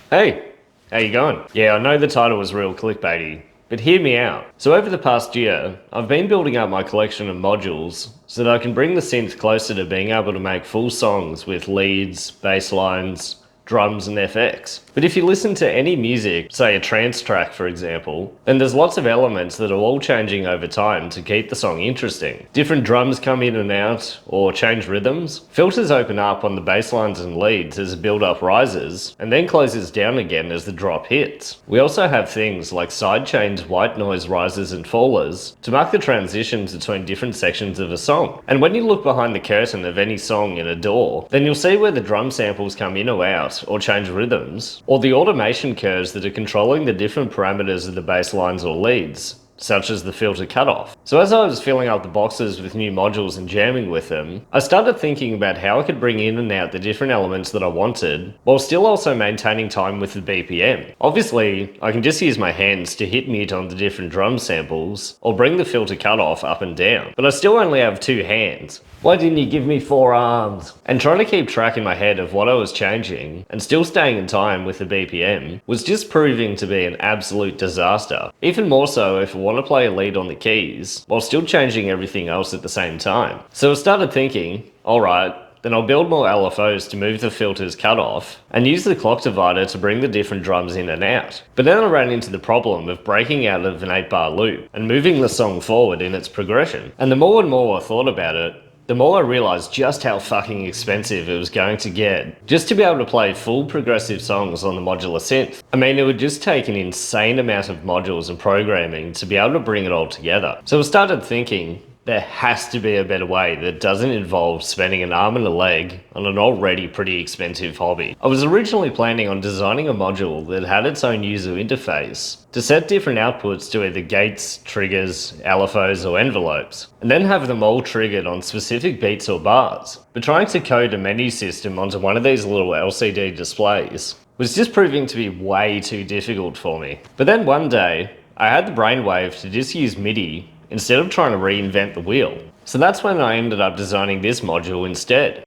Hey, how you going? Yeah, I know the title was real clickbaity, but hear me out. So over the past year, I've been building up my collection of modules so that I can bring the synth closer to being able to make full songs with leads, bass lines, drums and FX. But if you listen to any music, say a trance track for example, then there's lots of elements that are all changing over time to keep the song interesting. Different drums come in and out, or change rhythms. Filters open up on the bass lines and leads as the build-up rises, and then closes down again as the drop hits. We also have things like sidechains, white noise risers and fallers to mark the transitions between different sections of a song. And when you look behind the curtain of any song in a DAW, then you'll see where the drum samples come in or out, or change rhythms, or the automation curves that are controlling the different parameters of the bass lines or leads, such as the filter cutoff. So as I was filling up the boxes with new modules and jamming with them, I started thinking about how I could bring in and out the different elements that I wanted, while still also maintaining time with the BPM. Obviously, I can just use my hands to hit mute on the different drum samples, or bring the filter cutoff up and down, but I still only have two hands. Why didn't you give me 4 arms? And trying to keep track in my head of what I was changing, and still staying in time with the BPM, was just proving to be an absolute disaster. Even more so if I want to play a lead on the keys, while still changing everything else at the same time. So I started thinking, alright, then I'll build more LFOs to move the filters cutoff, and use the clock divider to bring the different drums in and out. But then I ran into the problem of breaking out of an 8-bar loop, and moving the song forward in its progression. And the more and more I thought about it, the more I realised just how fucking expensive it was going to get just to be able to play full progressive songs on the modular synth. I mean, it would just take an insane amount of modules and programming to be able to bring it all together. So I started thinking, there has to be a better way that doesn't involve spending an arm and a leg on an already pretty expensive hobby. I was originally planning on designing a module that had its own user interface to set different outputs to either gates, triggers, LFOs or envelopes, and then have them all triggered on specific beats or bars. But trying to code a menu system onto one of these little LCD displays was just proving to be way too difficult for me. But then one day, I had the brainwave to just use MIDI instead of trying to reinvent the wheel. So that's when I ended up designing this module instead,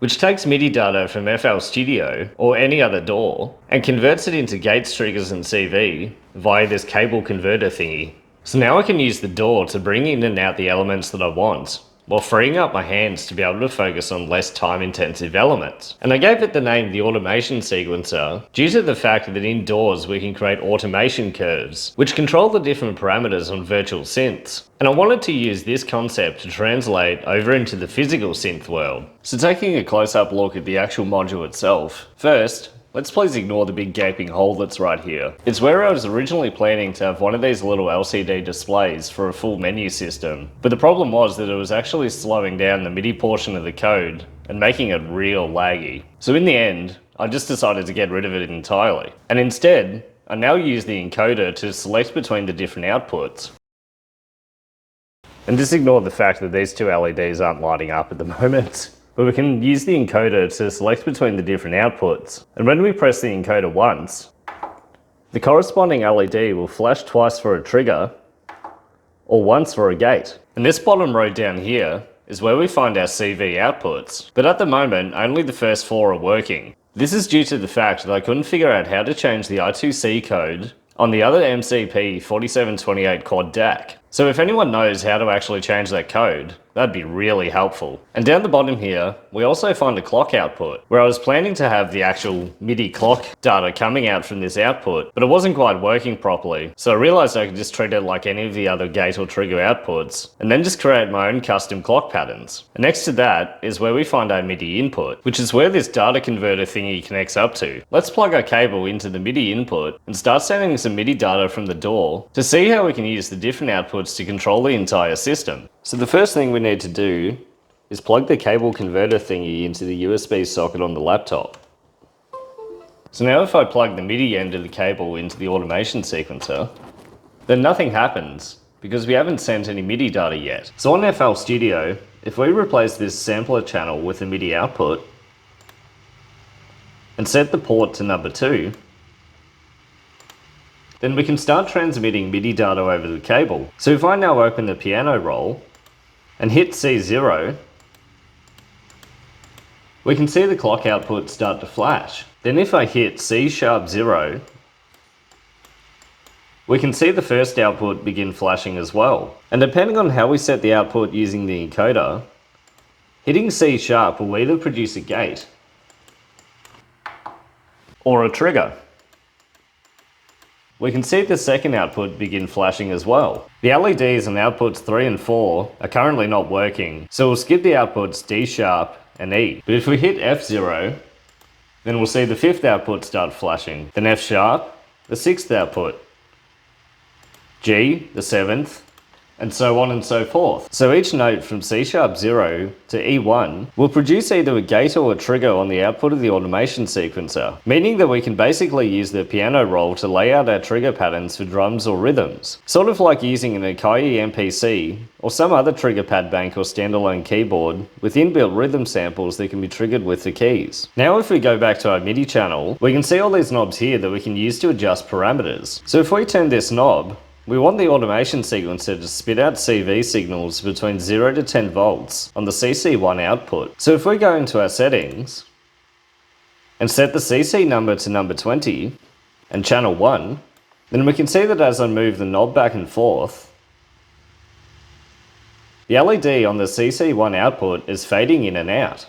which takes MIDI data from FL Studio or any other DAW and converts it into gates, triggers and CV via this cable converter thingy. So now I can use the DAW to bring in and out the elements that I want, while freeing up my hands to be able to focus on less time-intensive elements. And I gave it the name the automation sequencer due to the fact that in DAWs we can create automation curves, which control the different parameters on virtual synths. And I wanted to use this concept to translate over into the physical synth world. So taking a close-up look at the actual module itself, first, let's please ignore the big gaping hole that's right here. It's where I was originally planning to have one of these little LCD displays for a full menu system, but the problem was that it was actually slowing down the MIDI portion of the code and making it real laggy. So in the end, I just decided to get rid of it entirely. And instead, I now use the encoder to select between the different outputs. And just ignore the fact that these two LEDs aren't lighting up at the moment. But we can use the encoder to select between the different outputs. And when we press the encoder once, the corresponding LED will flash twice for a trigger, or once for a gate. And this bottom row down here is where we find our CV outputs. But at the moment, only the first 4 are working. This is due to the fact that I couldn't figure out how to change the I2C code on the other MCP 4728 quad DAC. So if anyone knows how to actually change that code, that'd be really helpful. And down the bottom here, we also find a clock output, where I was planning to have the actual MIDI clock data coming out from this output, but it wasn't quite working properly. So I realized I could just treat it like any of the other gate or trigger outputs, and then just create my own custom clock patterns. And next to that is where we find our MIDI input, which is where this data converter thingy connects up to. Let's plug our cable into the MIDI input and start sending some MIDI data from the DAW to see how we can use the different outputs to control the entire system. So the first thing we need to do is plug the cable converter thingy into the USB socket on the laptop. So now if I plug the MIDI end of the cable into the automation sequencer, then nothing happens because we haven't sent any MIDI data yet. So on FL Studio, if we replace this sampler channel with a MIDI output and set the port to number 2, then we can start transmitting MIDI data over the cable. So if I now open the piano roll and hit C0, we can see the clock output start to flash. Then if I hit C#0, we can see the first output begin flashing as well. And depending on how we set the output using the encoder, hitting C# will either produce a gate or a trigger. We can see the second output begin flashing as well. The LEDs on outputs 3 and 4 are currently not working, so we'll skip the outputs D# and E. But if we hit F0, then we'll see the fifth output start flashing, then F#, the sixth output, G, the seventh, and so on and so forth. So each note from C#0 to E1 will produce either a gate or a trigger on the output of the automation sequencer, meaning that we can basically use the piano roll to lay out our trigger patterns for drums or rhythms. Sort of like using an Akai MPC or some other trigger pad bank or standalone keyboard with inbuilt rhythm samples that can be triggered with the keys. Now if we go back to our MIDI channel, we can see all these knobs here that we can use to adjust parameters. So if we turn this knob, we want the automation sequencer to spit out CV signals between 0 to 10 volts on the CC1 output. So if we go into our settings and set the CC number to number 20 and channel 1, then we can see that as I move the knob back and forth, the LED on the CC1 output is fading in and out.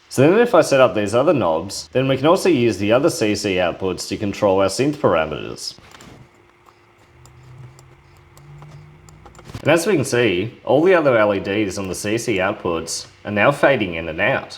So then if I set up these other knobs, then we can also use the other CC outputs to control our synth parameters. And as we can see, all the other LEDs on the CC outputs are now fading in and out.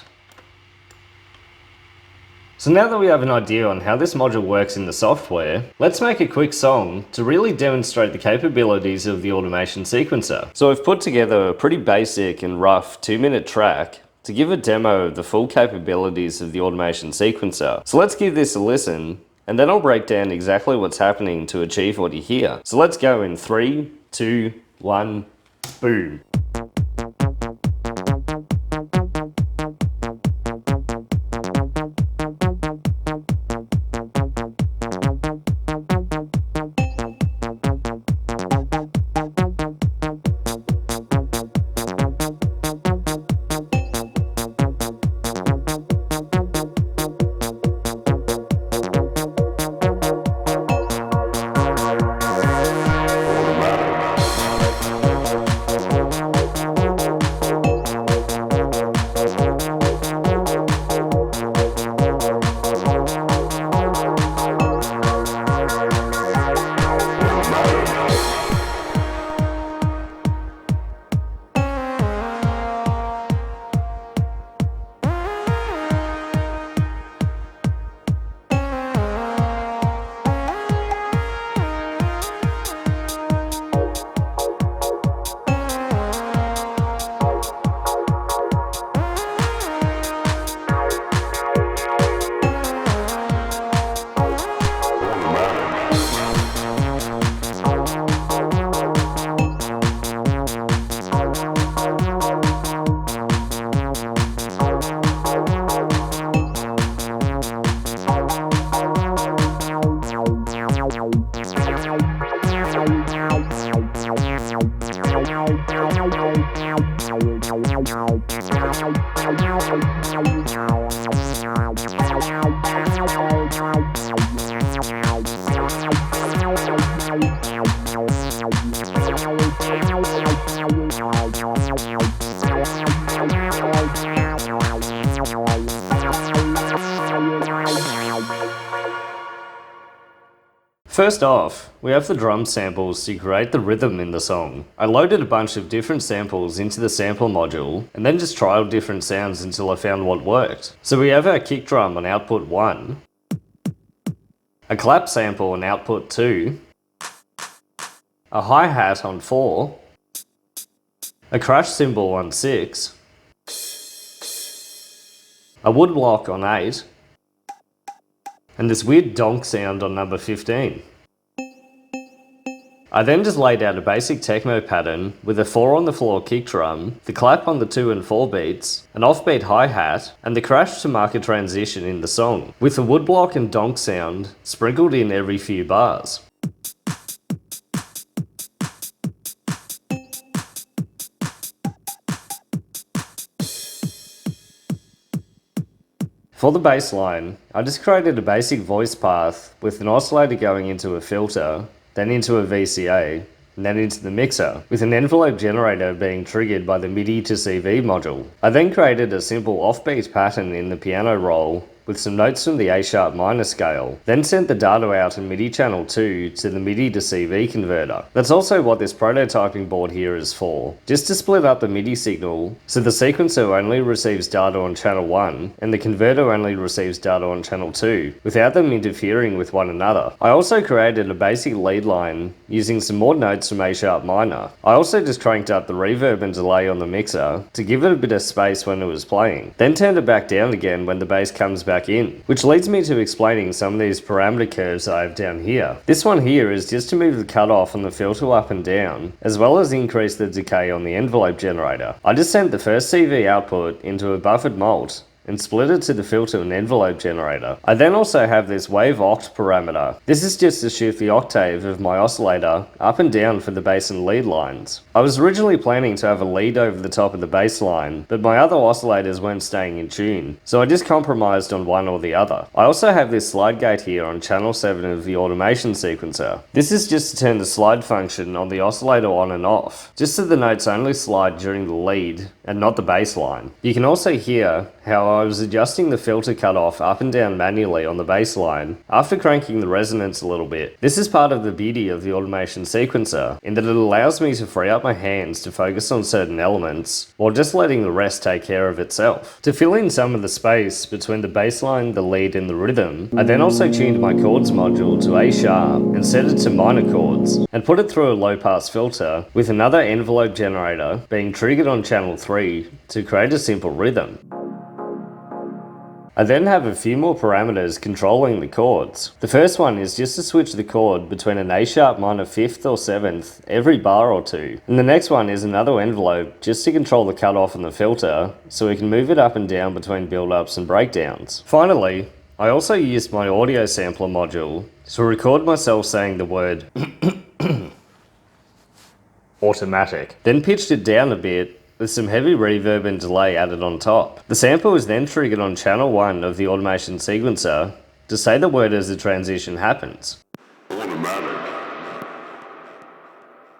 So now that we have an idea on how this module works in the software, let's make a quick song to really demonstrate the capabilities of the automation sequencer. So I've put together a pretty basic and rough 2-minute track to give a demo of the full capabilities of the automation sequencer. So let's give this a listen, and then I'll break down exactly what's happening to achieve what you hear. So let's go in 3, 2, 1, boom. First off, we have the drum samples to create the rhythm in the song. I loaded a bunch of different samples into the sample module and then just trialed different sounds until I found what worked. So we have our kick drum on output 1, a clap sample on output 2, a hi-hat on 4, a crash cymbal on 6, a woodblock on 8, and this weird donk sound on number 15. I then just laid out a basic techno pattern with a 4 on the floor kick drum, the clap on the 2 and 4 beats, an offbeat hi-hat, and the crash to mark a transition in the song, with the woodblock and donk sound sprinkled in every few bars. For the bass line, I just created a basic voice path with an oscillator going into a filter, then into a VCA, and then into the mixer, with an envelope generator being triggered by the MIDI to CV module. I then created a simple offbeat pattern in the piano roll with some notes from the A-sharp minor scale, then sent the data out in MIDI channel 2 to the MIDI to CV converter. That's also what this prototyping board here is for, just to split up the MIDI signal so the sequencer only receives data on channel 1 and the converter only receives data on channel 2, without them interfering with one another. I also created a basic lead line using some more notes from A-sharp minor. I also just cranked up the reverb and delay on the mixer to give it a bit of space when it was playing, then turned it back down again when the bass comes back in, which leads me to explaining some of these parameter curves I have down here. This one here is just to move the cutoff on the filter up and down, as well as increase the decay on the envelope generator. I just sent the first CV output into a buffered mult and split it to the filter and envelope generator. I then also have this wave oct parameter. This is just to shift the octave of my oscillator up and down for the bass and lead lines. I was originally planning to have a lead over the top of the bass line, but my other oscillators weren't staying in tune, so I just compromised on one or the other. I also have this slide gate here on channel 7 of the automation sequencer. This is just to turn the slide function on the oscillator on and off, just so the notes only slide during the lead and not the bass line. You can also hear how I was adjusting the filter cutoff up and down manually on the bass line after cranking the resonance a little bit. This is part of the beauty of the automation sequencer, in that it allows me to free up my hands to focus on certain elements while just letting the rest take care of itself. To fill in some of the space between the bass line, the lead and the rhythm, I then also tuned my chords module to A sharp and set it to minor chords and put it through a low pass filter with another envelope generator being triggered on channel 3 to create a simple rhythm. I then have a few more parameters controlling the chords. The first one is just to switch the chord between an A sharp minor 5th or 7th every bar or two. And the next one is another envelope just to control the cutoff and the filter so we can move it up and down between build-ups and breakdowns. Finally, I also used my audio sampler module to record myself saying the word automatic, then pitched it down a bit with some heavy reverb and delay added on top. The sample is then triggered on channel 1 of the automation sequencer to say the word as the transition happens.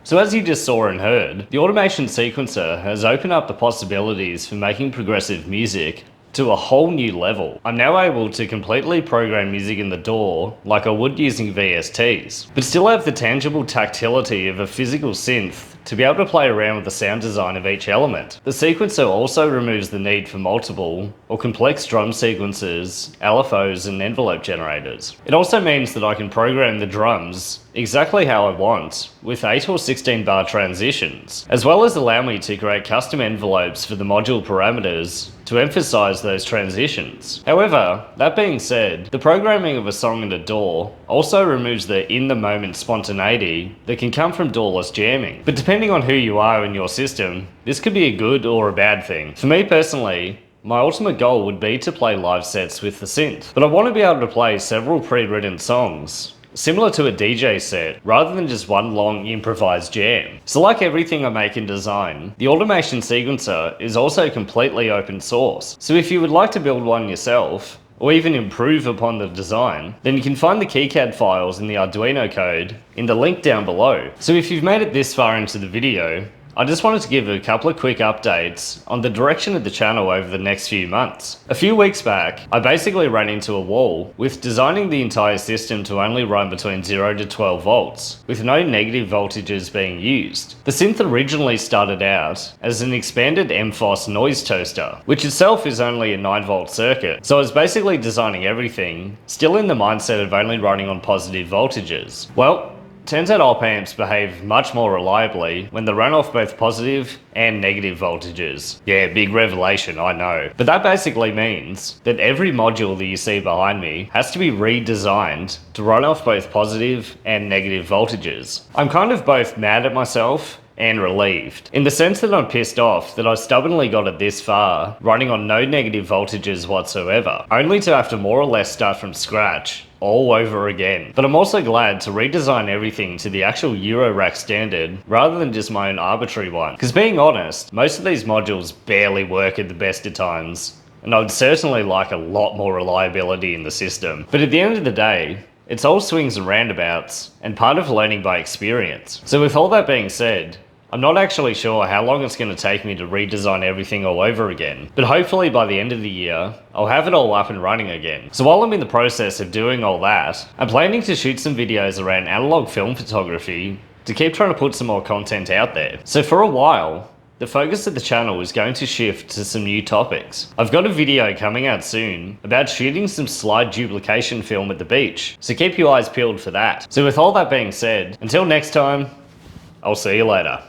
So as you just saw and heard, the automation sequencer has opened up the possibilities for making progressive music to a whole new level. I'm now able to completely program music in the DAW like I would using VSTs, but still have the tangible tactility of a physical synth to be able to play around with the sound design of each element. The sequencer also removes the need for multiple or complex drum sequences, LFOs and envelope generators. It also means that I can program the drums exactly how I want with 8 or 16 bar transitions, as well as allow me to create custom envelopes for the module parameters to emphasize those transitions. However, that being said, the programming of a song in a DAW also removes the in-the-moment spontaneity that can come from DAWless jamming. But depending on who you are in your system, this could be a good or a bad thing. For me personally, my ultimate goal would be to play live sets with the synth, but I want to be able to play several pre-written songs, similar to a DJ set, rather than just one long improvised jam. So like everything I make in design, the automation sequencer is also completely open source. So if you would like to build one yourself, or even improve upon the design, then you can find the KiCad files in the Arduino code in the link down below. So if you've made it this far into the video, I just wanted to give a couple of quick updates on the direction of the channel over the next few months. A few weeks back, I basically ran into a wall with designing the entire system to only run between 0 to 12 volts, with no negative voltages being used. The synth originally started out as an expanded MFOS noise toaster, which itself is only a 9 volt circuit, so I was basically designing everything, still in the mindset of only running on positive voltages. Well, turns out op amps behave much more reliably when they run off both positive and negative voltages. Yeah, big revelation, I know. But that basically means that every module that you see behind me has to be redesigned to run off both positive and negative voltages. I'm kind of both mad at myself and relieved, in the sense that I'm pissed off that I stubbornly got it this far, running on no negative voltages whatsoever, only to have to more or less start from scratch all over again. But I'm also glad to redesign everything to the actual Eurorack standard rather than just my own arbitrary one. Because being honest, most of these modules barely work at the best of times, and I would certainly like a lot more reliability in the system. But at the end of the day, it's all swings and roundabouts, and part of learning by experience. So with all that being said, I'm not actually sure how long it's going to take me to redesign everything all over again, but hopefully by the end of the year, I'll have it all up and running again. So while I'm in the process of doing all that, I'm planning to shoot some videos around analog film photography to keep trying to put some more content out there. So for a while, the focus of the channel is going to shift to some new topics. I've got a video coming out soon about shooting some slide duplication film at the beach, so keep your eyes peeled for that. So with all that being said, until next time, I'll see you later.